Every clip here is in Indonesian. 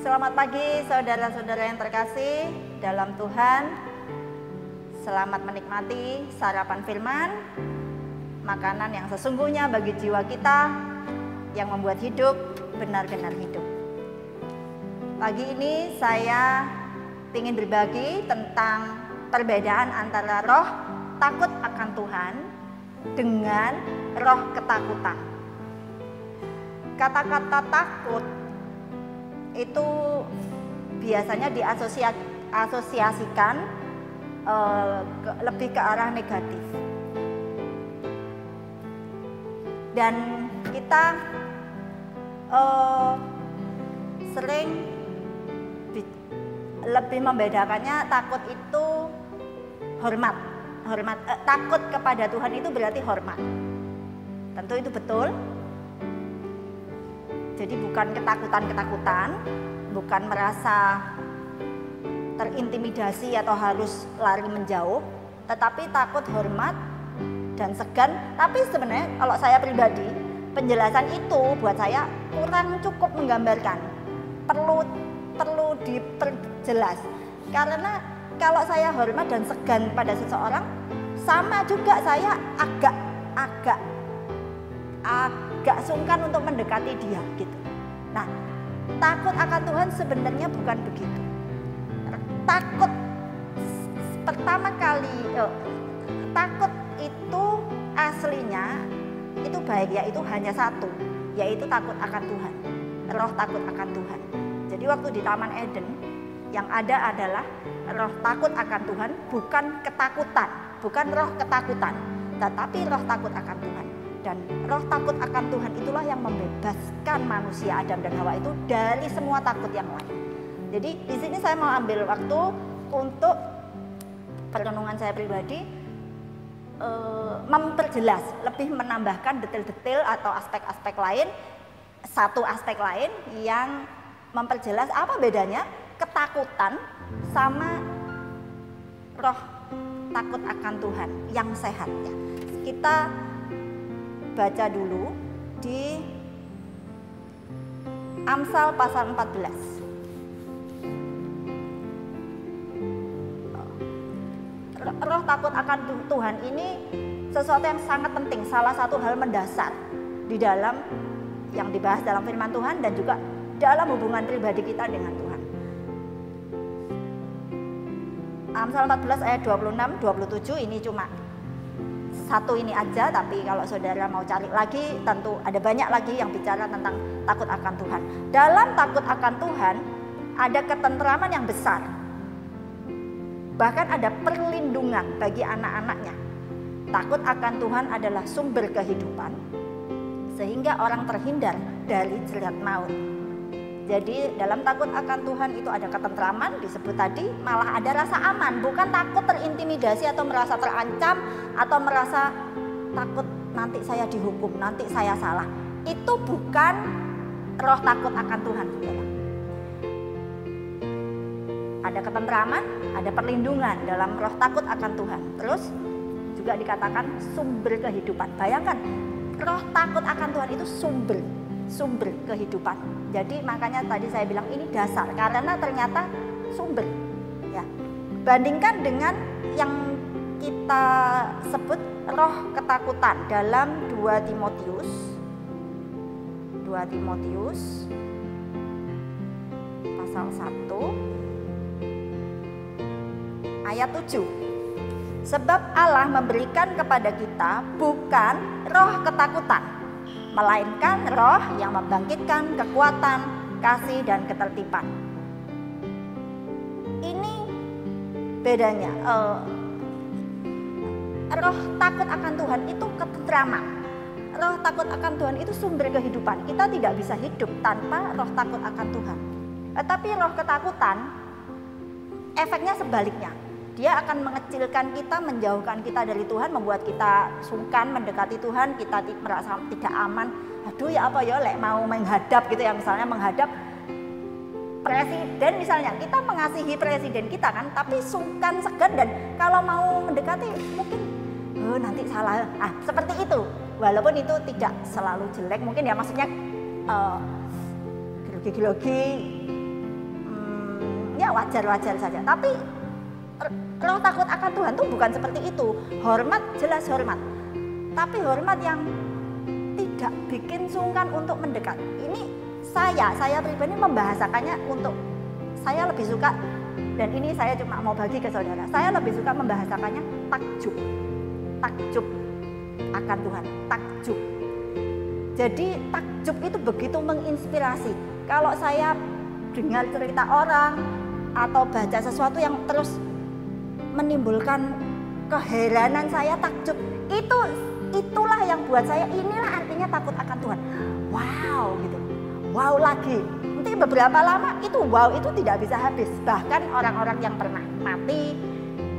Selamat pagi saudara-saudara yang terkasih dalam Tuhan. Selamat menikmati sarapan firman, makanan yang sesungguhnya bagi jiwa kita yang membuat hidup benar-benar hidup. Pagi ini saya ingin berbagi tentang perbedaan antara roh takut akan Tuhan dengan roh ketakutan. Kata-kata takut itu biasanya diasosiasikan lebih ke arah negatif. Dan kita sering lebih membedakannya takut itu hormat. Takut kepada Tuhan itu berarti hormat. Tentu itu betul. Jadi bukan ketakutan-ketakutan, bukan merasa terintimidasi atau harus lari menjauh, tetapi takut, hormat, dan segan. Tapi sebenarnya kalau saya pribadi, penjelasan itu buat saya kurang cukup menggambarkan. Perlu diperjelas. Karena kalau saya hormat dan segan pada seseorang, sama juga saya agak sungkan untuk mendekati dia gitu. Nah, takut akan Tuhan sebenarnya bukan begitu. Takut pertama kali takut itu aslinya itu baik, yaitu hanya satu, yaitu takut akan Tuhan. Roh takut akan Tuhan. Jadi waktu di Taman Eden yang ada adalah roh takut akan Tuhan, bukan ketakutan, bukan roh ketakutan, tetapi roh takut akan Tuhan. Dan roh takut akan Tuhan itulah yang membebaskan manusia Adam dan Hawa itu dari semua takut yang lain. Jadi di sini saya mau ambil waktu untuk perenungan saya pribadi, memperjelas, lebih menambahkan detail-detail atau aspek-aspek lain, satu aspek lain yang memperjelas apa bedanya ketakutan sama roh takut akan Tuhan yang sehat ya. Kita baca dulu di Amsal pasal 14. Roh takut akan Tuhan ini sesuatu yang sangat penting, salah satu hal mendasar di dalam yang dibahas dalam firman Tuhan dan juga dalam hubungan pribadi kita dengan Tuhan. Amsal 14 ayat 26-27 ini cuma satu ini aja, tapi kalau saudara mau cari lagi tentu ada banyak lagi yang bicara tentang takut akan Tuhan. Dalam takut akan Tuhan ada ketentraman yang besar. Bahkan ada perlindungan bagi anak-anaknya. Takut akan Tuhan adalah sumber kehidupan, sehingga orang terhindar dari jerat maut. Jadi dalam takut akan Tuhan itu ada ketentraman, disebut tadi, malah ada rasa aman, bukan takut terintimidasi atau merasa terancam atau merasa takut nanti saya dihukum, nanti saya salah. Itu bukan roh takut akan Tuhan. Ada ketentraman, ada perlindungan dalam roh takut akan Tuhan. Terus juga dikatakan sumber kehidupan. Bayangkan, roh takut akan Tuhan itu sumber kehidupan. Jadi makanya tadi saya bilang ini dasar, karena ternyata sumber ya. Bandingkan dengan yang kita sebut roh ketakutan dalam 2 Timotius pasal 1 ayat 7. Sebab Allah memberikan kepada kita bukan roh ketakutan, melainkan roh yang membangkitkan kekuatan, kasih, dan ketertiban. Ini bedanya. Roh takut akan Tuhan itu ketentraman. Roh takut akan Tuhan itu sumber kehidupan. Kita tidak bisa hidup tanpa roh takut akan Tuhan. Tetapi roh ketakutan efeknya sebaliknya. Dia akan mengecilkan kita, menjauhkan kita dari Tuhan, membuat kita sungkan mendekati Tuhan, kita merasa tidak aman. Aduh ya apa ya, lek mau menghadap gitu ya, misalnya menghadap presiden misalnya, kita mengasihi presiden kita kan, tapi sungkan, segan, dan kalau mau mendekati mungkin nanti salah. Seperti itu. Walaupun itu tidak selalu jelek, mungkin ya maksudnya grogi-grogi wajar-wajar saja. Tapi roh takut akan Tuhan tuh bukan seperti itu. Hormat, jelas hormat. Tapi hormat yang tidak bikin sungkan untuk mendekat. Ini saya pribadi membahasakannya untuk, saya lebih suka, dan ini saya cuma mau bagi ke saudara, saya lebih suka membahasakannya takjub akan Tuhan, takjub. Jadi takjub itu begitu menginspirasi. Kalau saya dengar cerita orang atau baca sesuatu yang terus menimbulkan keheranan, saya takjub, itulah yang buat saya, inilah artinya takut akan Tuhan. Wow gitu, wow lagi. Nanti beberapa lama itu wow itu tidak bisa habis. Bahkan orang-orang yang pernah mati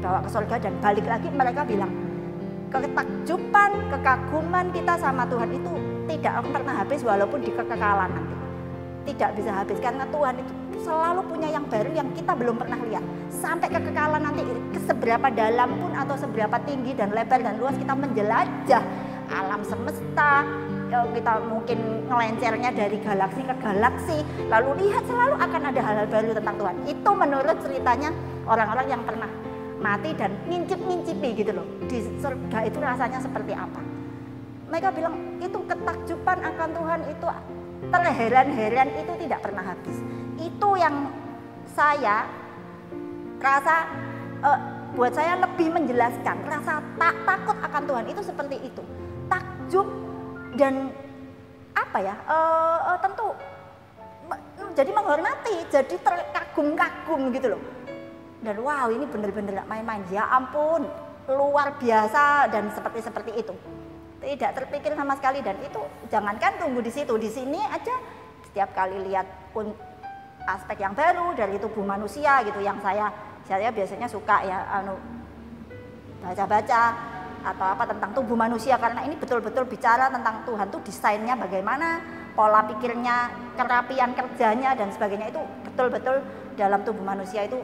bawa ke surga dan balik lagi, mereka bilang ketakjuban, kekaguman kita sama Tuhan itu tidak pernah habis walaupun di kekekalan nanti. Tidak bisa habis karena Tuhan itu selalu punya yang baru yang kita belum pernah lihat. Sampai kekekalan nanti, seberapa dalam pun atau seberapa tinggi dan lebar dan luas kita menjelajah alam semesta, kita mungkin ngelencernya dari galaksi ke galaksi, lalu lihat selalu akan ada hal-hal baru tentang Tuhan. Itu menurut ceritanya orang-orang yang pernah mati dan ngincip-ngincipi gitu loh, di surga itu rasanya seperti apa. Mereka bilang itu ketakjuban akan Tuhan, itu terheran-heran itu tidak pernah habis. Itu yang saya rasa buat saya lebih menjelaskan rasa takut akan Tuhan itu seperti itu. Takjub dan apa ya, tentu jadi menghormati, jadi terkagum-kagum gitu loh. Dan wow, ini benar-benar main-main, ya ampun, luar biasa, dan seperti itu. Tidak terpikir sama sekali, dan itu jangankan tunggu di situ, di sini aja setiap kali lihat pun aspek yang baru dari tubuh manusia gitu, yang saya biasanya suka ya baca-baca atau apa tentang tubuh manusia, karena ini betul-betul bicara tentang Tuhan tuh desainnya bagaimana, pola pikirnya, kerapian kerjanya dan sebagainya, itu betul-betul dalam tubuh manusia itu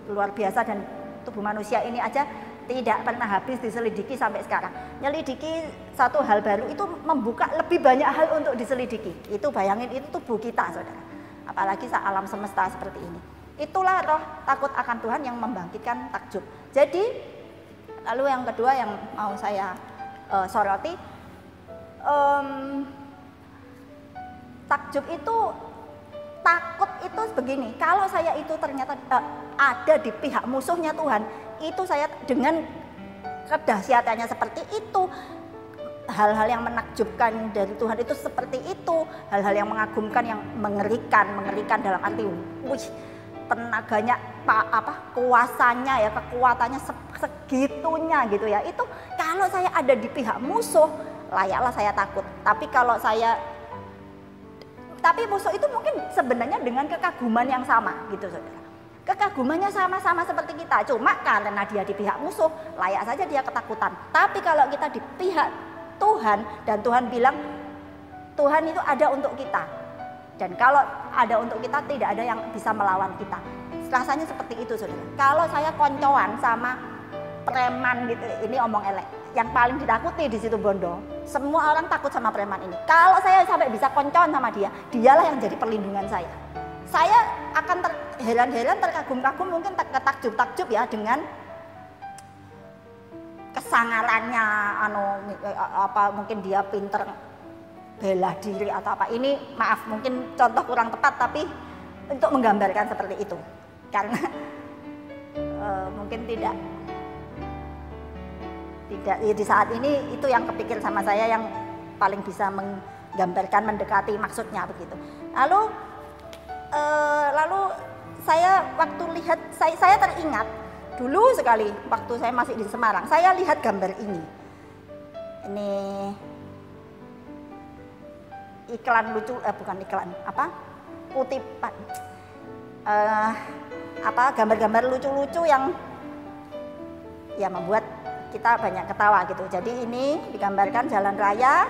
luar biasa. Dan tubuh manusia ini aja tidak pernah habis diselidiki sampai sekarang. Nyelidiki satu hal baru itu membuka lebih banyak hal untuk diselidiki. Itu bayangin, itu tubuh kita saudara, apalagi alam semesta seperti ini. Itulah roh takut akan Tuhan yang membangkitkan takjub. Jadi lalu yang kedua yang mau saya soroti, takjub itu, takut itu begini, kalau saya itu ternyata ada di pihak musuhnya Tuhan, itu saya dengan kedahsyatannya seperti itu, hal-hal yang menakjubkan dari Tuhan itu seperti itu, hal-hal yang mengagumkan, yang mengerikan dalam arti, wih, tenaganya, kuasanya ya, kekuatannya segitunya gitu ya. Itu kalau saya ada di pihak musuh, layaklah saya takut. Tapi musuh itu mungkin sebenarnya dengan kekaguman yang sama gitu saudara. Kekagumannya sama-sama seperti kita, cuma karena dia di pihak musuh, layak saja dia ketakutan. Tapi kalau kita di pihak Tuhan, dan Tuhan bilang Tuhan itu ada untuk kita, dan kalau ada untuk kita tidak ada yang bisa melawan kita. Rasanya seperti itu saudara. Kalau saya koncoan sama preman gitu, ini omong elek, yang paling ditakuti di situ Bondo. Semua orang takut sama preman ini. Kalau saya sampai bisa koncoan sama dia, dialah yang jadi perlindungan saya. Saya akan terheran-heran, terkagum-kagum, mungkin ketakjub-takjub ya dengan kesangarannya, mungkin dia pinter bela diri atau apa. Ini maaf, mungkin contoh kurang tepat, tapi untuk menggambarkan seperti itu. Karena mungkin tidak di saat ini itu yang kepikir sama saya, yang paling bisa menggambarkan, mendekati maksudnya begitu. Lalu saya waktu lihat, saya teringat dulu sekali waktu saya masih di Semarang, saya lihat gambar ini. Ini iklan lucu, bukan iklan, kutipan, gambar-gambar lucu-lucu yang ya membuat kita banyak ketawa gitu. Jadi ini digambarkan jalan raya.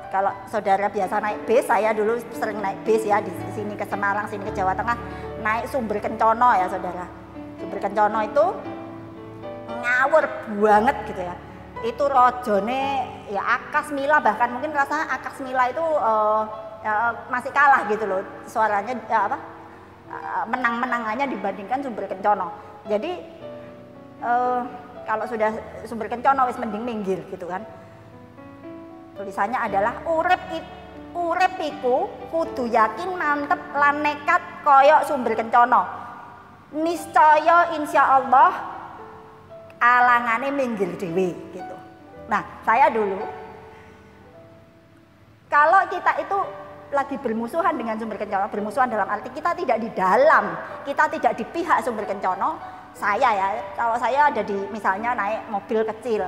Kalau saudara biasa naik bis, saya dulu sering naik bis ya, di sini ke Semarang, sini ke Jawa Tengah, naik Sumber Kencono ya saudara. Sumber Kencono itu ngawur banget gitu ya. Itu rojone ya Akas Mila, bahkan mungkin rasanya Akas Mila itu masih kalah gitu loh suaranya, menang-menangannya dibandingkan sumber kencono. Jadi kalau sudah sumber kencono wis mending minggir gitu kan. Tulisannya adalah urip iku kudu yakin mantep lan nekat koyok sumber kencono. Niscaya insyaallah alangane minggir dhewe gitu. Nah, saya dulu kalau kita itu lagi bermusuhan dengan sumber kencono, bermusuhan dalam arti kita tidak di dalam, kita tidak di pihak sumber kencono. Saya ya, kalau saya ada di misalnya naik mobil kecil,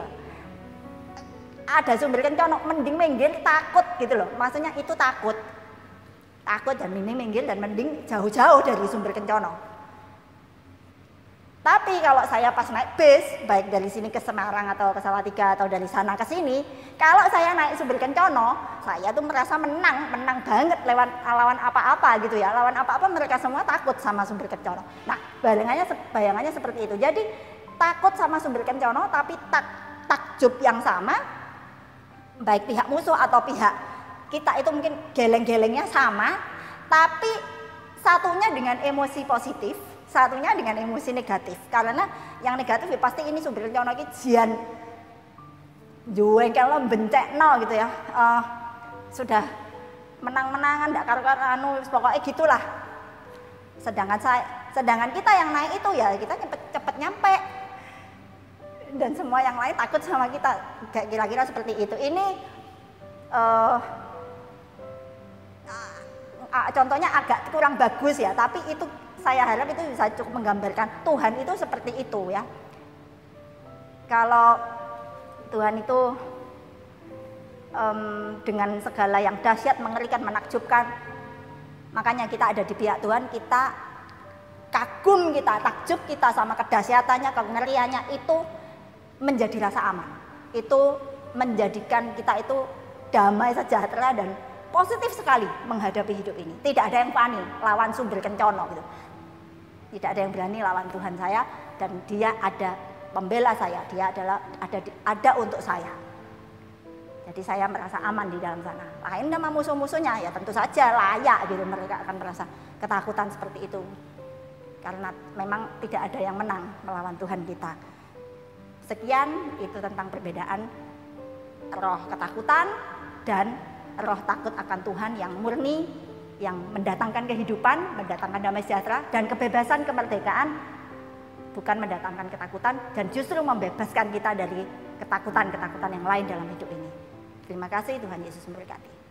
ada sumber kencono, mending minggir, takut gitu loh. Maksudnya itu takut dan mending minggir dan mending jauh-jauh dari sumber kencono. Tapi kalau saya pas naik bis, baik dari sini ke Semarang atau ke Salatiga atau dari sana ke sini, kalau saya naik sumber kencono, saya tuh merasa menang banget lawan apa-apa gitu ya. Lawan apa-apa mereka semua takut sama sumber kencono. Nah, bayangannya seperti itu. Jadi takut sama sumber kencono, tapi takjub yang sama, baik pihak musuh atau pihak kita itu mungkin geleng-gelengnya sama, tapi satunya dengan emosi positif, satunya dengan emosi negatif. Karena yang negatif ya pasti ini sumber kencono iki jian juwengkel bencekno gitu ya. Sudah menang-menangan ndak karo-karo pokoknya gitulah. Sedangkan kita yang naik itu ya kita cepet nyampe. Dan semua yang lain takut sama kita. Kayak kira-kira seperti itu. Ini contohnya agak kurang bagus ya, tapi itu saya harap itu bisa cukup menggambarkan Tuhan itu seperti itu ya. Kalau Tuhan itu dengan segala yang dahsyat, mengerikan, menakjubkan, makanya kita ada di pihak Tuhan, kita kagum, kita takjub, kita sama kedahsyatannya, kengeriannya itu menjadi rasa aman. Itu menjadikan kita itu damai, sejahtera dan positif sekali menghadapi hidup ini. Tidak ada yang panik lawan sumber kencono gitu. Tidak ada yang berani lawan Tuhan saya, dan dia ada pembela saya, dia ada untuk saya. Jadi saya merasa aman di dalam sana. Lain sama musuh-musuhnya ya tentu saja layak gitu, mereka akan merasa ketakutan seperti itu. Karena memang tidak ada yang menang melawan Tuhan kita. Sekian itu tentang perbedaan roh ketakutan dan roh takut akan Tuhan yang murni, yang mendatangkan kehidupan, mendatangkan damai sejahtera dan kebebasan, kemerdekaan, bukan mendatangkan ketakutan dan justru membebaskan kita dari ketakutan-ketakutan yang lain dalam hidup ini. Terima kasih, Tuhan Yesus memberkati.